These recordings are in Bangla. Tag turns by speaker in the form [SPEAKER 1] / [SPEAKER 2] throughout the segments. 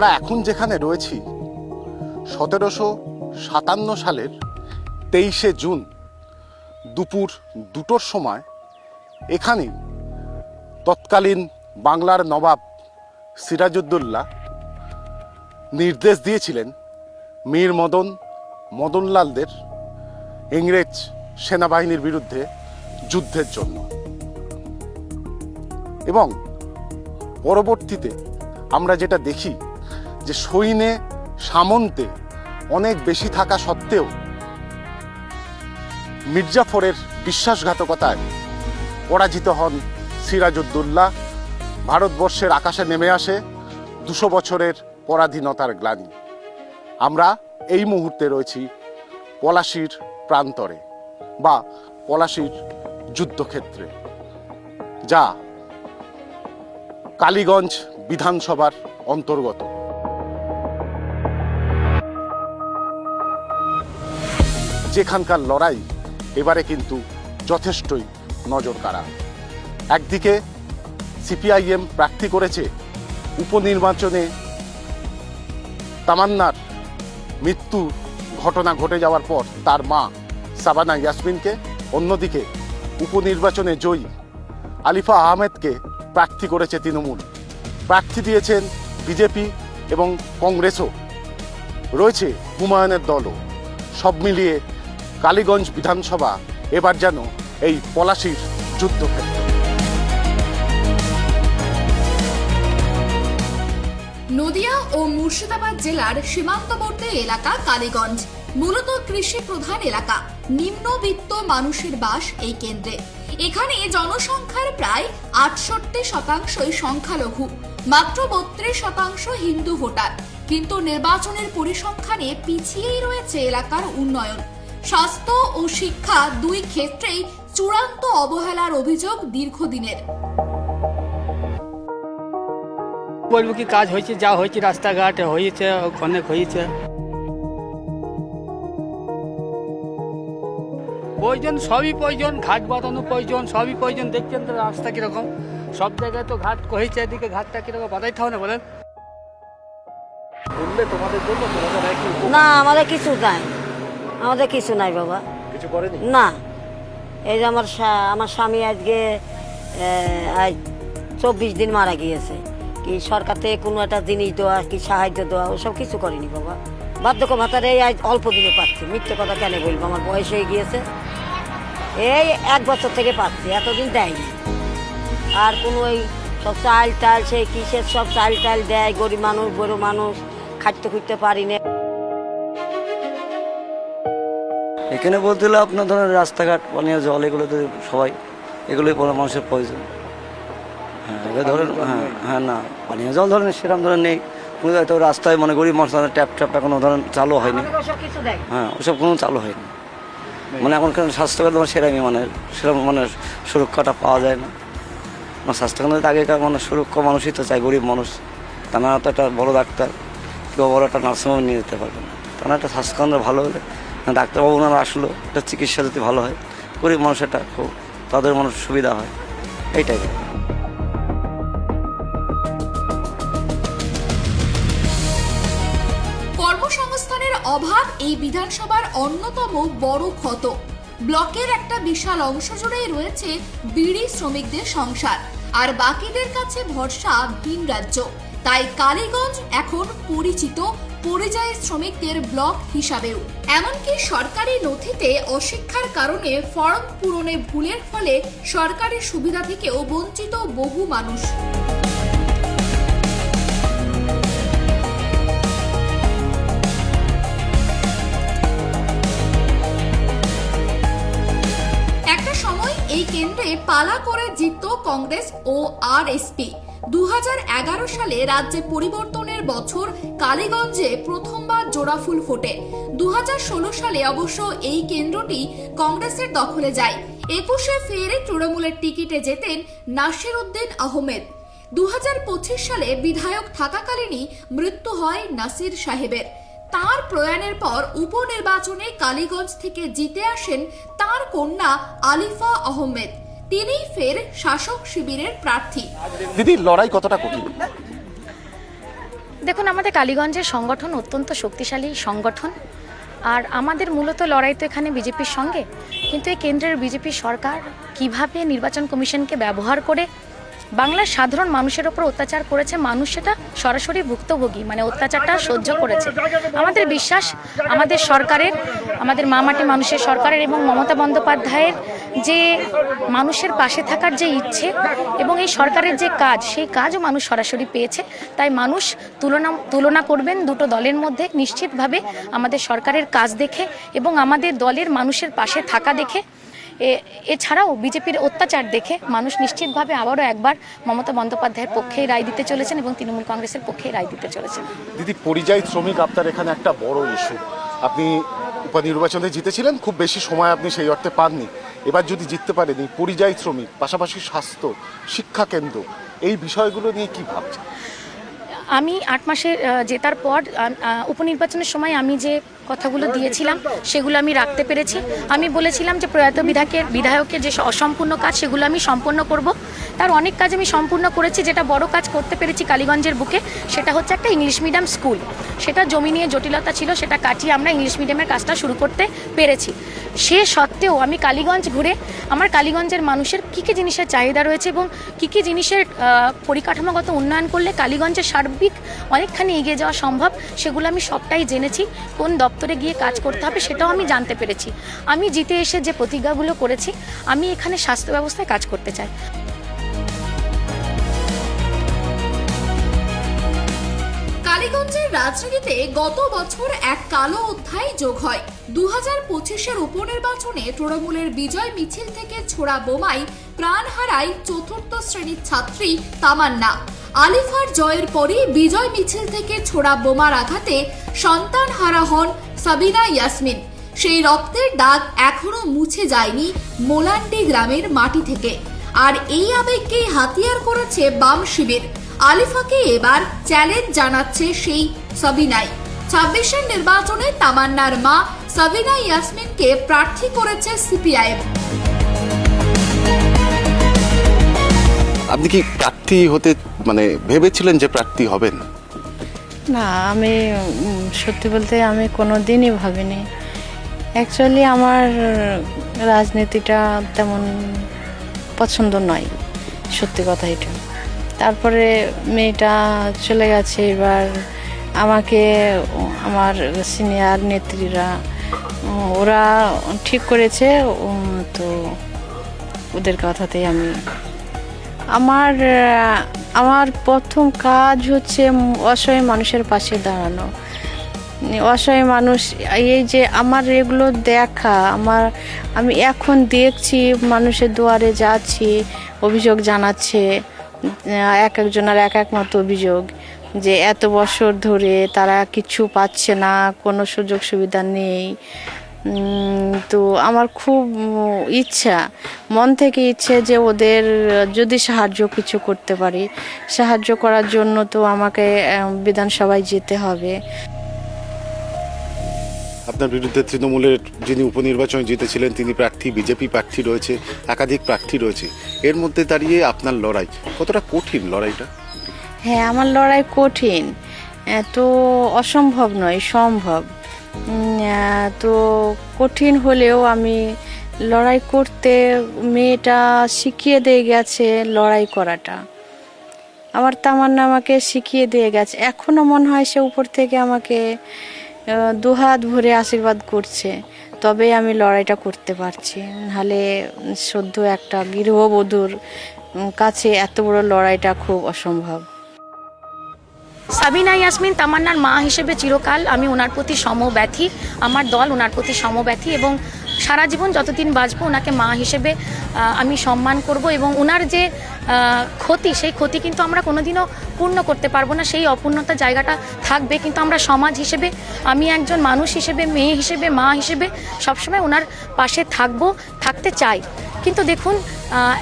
[SPEAKER 1] আমরা এখন যেখানে রয়েছি 1757 সালের 23শে জুন দুপুর 2টোর সময় এখানেই তৎকালীন বাংলার নবাব সিরাজউদ্দৌলা নির্দেশ দিয়েছিলেন মীর মদনলালদের ইংরেজ সেনাবাহিনীর বিরুদ্ধে যুদ্ধের জন্য। এবং পরবর্তীতে আমরা যেটা দেখি যে সৈন্যে সামন্তে অনেক বেশি থাকা সত্ত্বেও মির্জাফরের বিশ্বাসঘাতকতায় পরাজিত হন সিরাজউদ্দৌলা। ভারতবর্ষের আকাশে নেমে আসে 200 বছরের পরাধীনতার গ্লানি। আমরা এই মুহূর্তে রয়েছি পলাশীর প্রান্তরে বা পলাশীর যুদ্ধক্ষেত্রে, যা কালীগঞ্জ বিধানসভার অন্তর্গত। যেখানকার লড়াই এবারে কিন্তু যথেষ্টই নজর কাড়া। একদিকে সিপিআইএম প্রার্থী করেছে উপনির্বাচনে তামান্নার মৃত্যু ঘটনা ঘটে যাওয়ার পর তার মা সাবানা ইয়াসমিনকে, অন্যদিকে উপনির্বাচনে জয়ী আলিফা আহমেদকে প্রার্থী করেছে তৃণমূল। প্রার্থী দিয়েছেন বিজেপি এবং কংগ্রেসও, রয়েছে হুমায়ুনের দলও। সব মিলিয়ে কালীগঞ্জ বিধানসভা এবার যেন এই পলাশীর যুদ্ধক্ষেত্র।
[SPEAKER 2] নদিয়া ও মুর্শিদাবাদ জেলার সীমান্তবর্তী এলাকা কালীগঞ্জ মূলত কৃষি প্রধান এলাকা। নিম্নবিত্ত মানুষের বাস এই কেন্দ্রে। এখানে জনসংখ্যার প্রায় 68% সংখ্যালঘু, মাত্র 32% হিন্দু ভোটার। কিন্তু নির্বাচনের পরিসংখ্যানে পিছিয়েই রয়েছে এলাকার উন্নয়ন। স্বাস্থ্য ও শিক্ষা দুই ক্ষেত্রেই চূড়ান্ত অবহেলার অভিযোগ দীর্ঘদিনের।
[SPEAKER 3] বলবো কি, কাজ হয়েছে, যা হয়েছে রাস্তাঘাট হয়েছে, অনেক হয়েছে। প্রয়োজন, সবই প্রয়োজন, ঘাট বাঁধানো প্রয়োজন, সবই প্রয়োজন। দেখছেন তো রাস্তা কিরকম, সব জায়গায় তো ঘাট হয়েছে, এদিকে ঘাটটা কিরকম বাধাইতে হবে না বলেন?
[SPEAKER 4] না, আমাদের কিছু নাই, আমাদের কিছু নাই বাবা,
[SPEAKER 1] কিছু করেনি
[SPEAKER 4] না। এই যে আমার স্বামী আজকে 24 দিন মারা গিয়েছে। কি সরকার থেকে কোনো একটা জিনিস দেওয়া, কি সাহায্য দেওয়া, ওসব কিছু করেনি বাবা। বার্ধক্য ভাতার এই আজ অল্প দিনে পাচ্ছি। মিথ্যে কথা কেন বলবো, আমার বয়স হয়ে গিয়েছে। এই 1 বছর থেকে পাচ্ছি, এতদিন দেয়নি। আর কোনো এই সব চাল টাল, সেই কিসের সব চাল টাল দেয়, গরিব মানুষ বড় মানুষ খাটতে খুঁজতে পারি না।
[SPEAKER 5] এখানে বলতে হলে আপনার ধরেন রাস্তাঘাট, পানীয় জল, এগুলো তো সবাই, এগুলোই মানুষের প্রয়োজন। হ্যাঁ, এবার ধরেন হ্যাঁ না, পানীয় জল ধরেন সেরকম ধরেন নেই। তো রাস্তায় মানে গরিব মানুষ ট্যাপ এখনো ধরেন চালু হয়নি। হ্যাঁ, ওসব কোনো চালু হয়নি। মানে এখনকার স্বাস্থ্যকেন্দ্র সেরকমই মানে সেরকম মানে সুরক্ষাটা পাওয়া যায় না। স্বাস্থ্যকেন্দ্রে আগেকার মানে সুরক্ষা মানুষই তো চাই, গরিব মানুষ। তারা তো একটা বড় ডাক্তার কেউ বড় একটা নার্সিংহোমে নিয়ে যেতে পারবে না। তারা একটা স্বাস্থ্যকেন্দ্র ভালো হলে, ডাক্তারবাবু ওনারা আসলো, একটা চিকিৎসা যদি ভালো হয়, গরিব মানুষ একটা খুব তাদের মানুষ সুবিধা হয়, এইটাই।
[SPEAKER 2] কর্মসংস্থানের অভাব এই বিধানসভার অন্যতম বড় ক্ষত। ব্লকের একটা বিশাল অংশ জুড়েই রয়েছে বিড়ি শ্রমিকদের সংসার, আর বাকিদের কাছে ভরসা ভিন রাজ্য। তাই কালীগঞ্জ এখন পরিচিত পরিযায়ী শ্রমিকদের ব্লক হিসাবেও। এমনকি সরকারি নথিতে অশিক্ষার কারণে ফর্ম পূরণে ভুলের ফলে সরকারি সুবিধা থেকেও বঞ্চিত বহু মানুষ। একটা সময় এই কেন্দ্রে পালা করে জিতত কংগ্রেস ও আরএসপি। 2011 সালে রাজ্যে পরিবর্তনের বছর কালীগঞ্জে প্রথমবার জোড়াফুল ফোটে। 2016 সালে অবশ্য এই কেন্দ্রটি কংগ্রেসের দখলে যায়। 21-এ ফের তৃণমূলের টিকিটে জেতেন নাসির উদ্দিন আহমেদ। 2025 সালে বিধায়ক থাকাকালীনই মৃত্যু হয় নাসির সাহেবের। তার প্রয়াণের পর উপনির্বাচনে কালীগঞ্জ থেকে জিতে আসেন তার কন্যা আলিফা আহমেদ। তিনি ফের শাসক শিবিরের প্রার্থী।
[SPEAKER 1] দিদি, লড়াই কতটা কঠিন?
[SPEAKER 6] দেখুন, আমাদের কালীগঞ্জের সংগঠন অত্যন্ত শক্তিশালী সংগঠন, আর আমাদের মূলত লড়াই তো এখানে বিজেপির সঙ্গে। কিন্তু এই কেন্দ্রের বিজেপি সরকার কিভাবে নির্বাচন কমিশনকে ব্যবহার করে বাংলার সাধারণ মানুষের ওপর অত্যাচার করেছে, মানুষ সেটা সরাসরি ভুক্তভোগী, মানে অত্যাচারটা সহ্য করেছে। আমাদের বিশ্বাস আমাদের সরকারের, আমাদের মা মাটি মানুষের সরকারের এবং মমতা বন্দ্যোপাধ্যায়ের যে মানুষের পাশে থাকার যে ইচ্ছে এবং এই সরকারের যে কাজ, সেই কাজও মানুষ সরাসরি পেয়েছে। তাই মানুষ তুলনা করবেন দুটো দলের মধ্যে নিশ্চিতভাবে আমাদের সরকারের কাজ দেখে এবং আমাদের দলের মানুষের পাশে থাকা দেখে। এছাড়াও বিজেপির অত্যাচার দেখে মানুষ নিশ্চিতভাবে আবারও একবার মমতা বন্দ্যোপাধ্যায়ের পক্ষেই রায় দিতে চলেছেন এবং তৃণমূল কংগ্রেসের পক্ষেই রায় দিতে চলেছেন।
[SPEAKER 1] দিদি, পরিযায়ী শ্রমিক আপনার এখানে একটা বড় ইস্যু। আপনি উপনির্বাচনে জিতেছিলেন, খুব বেশি সময় আপনি সেই অর্থে পাননি। এবার যদি জিততে পারেন, এই পরিযায়ী শ্রমিক, পাশাপাশি স্বাস্থ্য, শিক্ষা কেন্দ্র, এই বিষয়গুলো নিয়ে কি ভাবছেন?
[SPEAKER 6] আমি 8 মাসে জেতার পর উপনির্বাচনের সময় আমি যে কথাগুলো দিয়েছিলাম সেগুলো আমি রাখতে পেরেছি। আমি বলেছিলাম যে প্রয়াত বিধায়কের যে অসম্পূর্ণ কাজ সেগুলো আমি সম্পন্ন করব। তার অনেক কাজ আমি সম্পূর্ণ করেছি। যেটা বড় কাজ করতে পেরেছি কালীগঞ্জের বুকে, সেটা হচ্ছে একটা ইংলিশ মিডিয়াম স্কুল। সেটা জমি নিয়ে জটিলতা ছিল, সেটা কাটিয়ে আমরা ইংলিশ মিডিয়ামের কাজটা শুরু করতে পেরেছি। সে সত্ত্বেও আমি কালীগঞ্জ ঘুরে আমার কালীগঞ্জের মানুষের কী কী জিনিসের চাহিদা রয়েছে এবং কী কী জিনিসের পরিকাঠামোগত উন্নয়ন করলে কালীগঞ্জের সার্বিক অনেকখানি এগিয়ে যাওয়া সম্ভব, সেগুলো আমি সবটাই জেনেছি। কোন দপ্তরে গিয়ে কাজ করতে হবে সেটাও আমি জানতে পেরেছি। আমি জিতে এসে যে প্রতিজ্ঞাগুলো করেছি, আমি এখানে স্বাস্থ্য ব্যবস্থায় কাজ করতে চাই।
[SPEAKER 2] কালীগঞ্জের রাজনীতিতে গত বছর এক কালো অধ্যায় যোগ হয়। 2025-এর উপনির্বাচনে তৃণমূলের বিজয় মিছিল থেকে ছোড়া বোমায় প্রাণ হারায় 4র্থ শ্রেণীর ছাত্রী তামান্না। আলিফার জয়ের পরই বিজয় মিছিল থেকে ছোড়া বোমার আঘাতে সন্তান হারা হন সাবিনা ইয়াসমিন। সেই রক্তের দাগ এখনো মুছে যায়নি মোলান্ডি গ্রামের মাটি থেকে। আর এই আবেগকেই হাতিয়ার করেছে বাম শিবির। আলিফাকে এবার চ্যালেঞ্জ জানাচ্ছে সেই সাবিনাই। 26-এর নির্বাচনে তামান্নার মা সাবিনা ইয়াসমিনকে প্রার্থী করেছে সিপিআইএম।
[SPEAKER 1] আপনি কি প্রার্থী হতে ভেবেছিলেন যে প্রার্থী হবেন?
[SPEAKER 7] না, আমি সত্যি বলতে আমি কোনো দিনই ভাবিনি। অ্যাকচুয়ালি আমার রাজনীতিটা তেমন পছন্দ নয়, সত্যি কথা এটা। তারপরে মেয়েটা চলে গেছে, এবার আমাকে আমার সিনিয়র নেত্রীরা ওরা ঠিক করেছে, তো ওদের কথাতেই আমার প্রথম কাজ হচ্ছে অসহায় মানুষের পাশে দাঁড়ানো। অসহায় মানুষ, এই যে আমার এগুলো দেখা, আমি এখন দেখছি মানুষের দুয়ারে যাচ্ছি, অভিযোগ জানাচ্ছে, এক একজনের এক এক মতো অভিযোগ যে এত বছর ধরে তারা কিছু পাচ্ছে না, কোনো সুযোগ সুবিধা নেই। তো আমার খুব ইচ্ছা, মন থেকে ইচ্ছে যে ওদের যদি সাহায্য কিছু করতে পারি, সাহায্য করার জন্য তো আমাকে বিধানসভায় যেতে হবে।
[SPEAKER 1] আপনার বিরুদ্ধে তৃণমূলের যিনি উপনির্বাচনে জিতেছিলেন তিনি প্রার্থী, বিজেপি প্রার্থী রয়েছে, একাধিক প্রার্থী রয়েছে। এর মধ্যে দাঁড়িয়ে আপনার লড়াই কতটা কঠিন? লড়াইটা?
[SPEAKER 7] হ্যাঁ, আমার লড়াই কঠিন, তো অসম্ভব নয়, সম্ভব। তো কঠিন হলেও আমি লড়াই করতে, মেয়েটা শিখিয়ে দিয়ে গেছে লড়াই করাটা। আমার তামান্না আমাকে শিখিয়ে দিয়ে গেছে। এখনও মনে হয় সে উপর থেকে আমাকে দুহাত ভরে আশীর্বাদ করছে, তবে আমি লড়াইটা করতে পারছি। নাহলে সদ্য একটা গৃহবধূর কাছে এত বড় লড়াইটা খুব অসম্ভব।
[SPEAKER 6] সাবিনা ইয়াসমিন তামান্নার মা হিসেবে চিরকাল আমি ওনার প্রতি সমব্যথী, আমার দল ওনার প্রতি সমব্যথী এবং সারা জীবন যতদিন বাঁচবো ওনাকে মা হিসেবে আমি সম্মান করব। এবং ওনার যে ক্ষতি, সেই ক্ষতি কিন্তু আমরা কোনোদিনও পূর্ণ করতে পারবো না, সেই অপূর্ণতা জায়গাটা থাকবে। কিন্তু আমরা সমাজ হিসেবে, আমি একজন মানুষ হিসেবে, মেয়ে হিসেবে, মা হিসেবে সবসময় ওনার পাশে থাকতে চাই। কিন্তু দেখুন,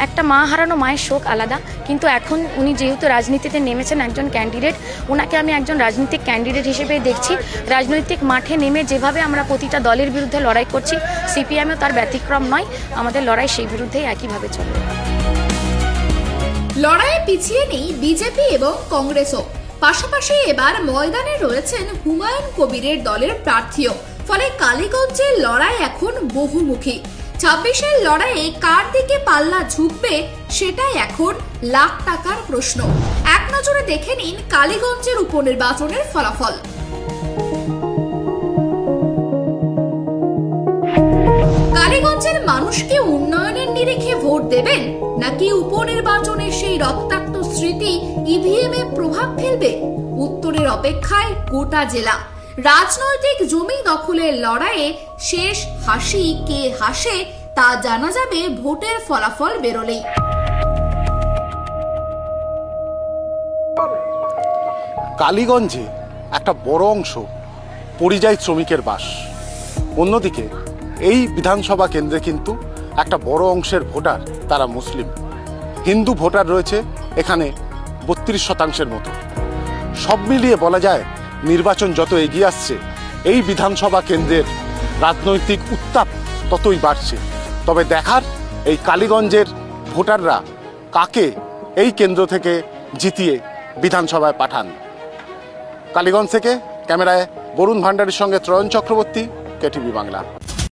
[SPEAKER 6] একটা মা হারানো মায়ের শোক আলাদা, কিন্তু এখন উনি যেহেতু রাজনীতিতে নেমেছেন একজন ক্যান্ডিডেট, ওনাকে আমি একজন রাজনৈতিক ক্যান্ডিডেট হিসেবে দেখছি। রাজনৈতিক মাঠে নেমে যেভাবে আমরা প্রতিটা দলের বিরুদ্ধে লড়াই করছি, সিপিএমও তার ব্যতিক্রম নয়। আমাদের লড়াই সেই বিরুদ্ধেই একইভাবে চলবে।
[SPEAKER 2] লড়াইয়ে পিছিয়ে নেই বিজেপি এবং কংগ্রেসও। পাশাপাশি এবার ময়দানে রয়েছেন হুমায়ুন কবিরের দলের প্রার্থীও, ফলে কালীগঞ্জের লড়াই এখন বহুমুখী। 26-এর লড়াইয়ে কার দিকে পাল্লা ঝুঁকবে সেটাই এখন লাখ টাকার প্রশ্ন। এক নজরে দেখে নিন কালীগঞ্জের উপনির্বাচনের ফলাফল। কালীগঞ্জের মানুষকে উন্নয়নের নিরিখে ভোট দেবেন, নাকি উপনির্বাচনে সেই রক্তাক্ত স্মৃতি ইভিএম এ প্রভাব ফেলবে? উত্তরের অপেক্ষায় গোটা জেলা। রাজনৈতিক জমি দখলের লড়াইয়ে শেষ হাসি কে হাসে তা জানা যাবে ভোটের ফলাফল বেরোলেই।
[SPEAKER 1] কালীগঞ্জে একটা বড় অংশ পরিযায়ী শ্রমিকের বাস। অন্যদিকে এই বিধানসভা কেন্দ্রে কিন্তু একটা বড় অংশের ভোটার তারা মুসলিম। হিন্দু ভোটার রয়েছে এখানে 32% মতো। সব মিলিয়ে বলা যায় নির্বাচন যত এগিয়ে আসছে এই বিধানসভা কেন্দ্রের রাজনৈতিক উত্তাপ ততই বাড়ছে। তবে দেখার এই কালীগঞ্জের ভোটাররা কাকে এই কেন্দ্র থেকে জিতিয়ে বিধানসভায় পাঠান। কালীগঞ্জ থেকে ক্যামেরায় বরুণ ভান্ডারীর সঙ্গে ত্রয়ন চক্রবর্তী, কেটিভি বাংলা।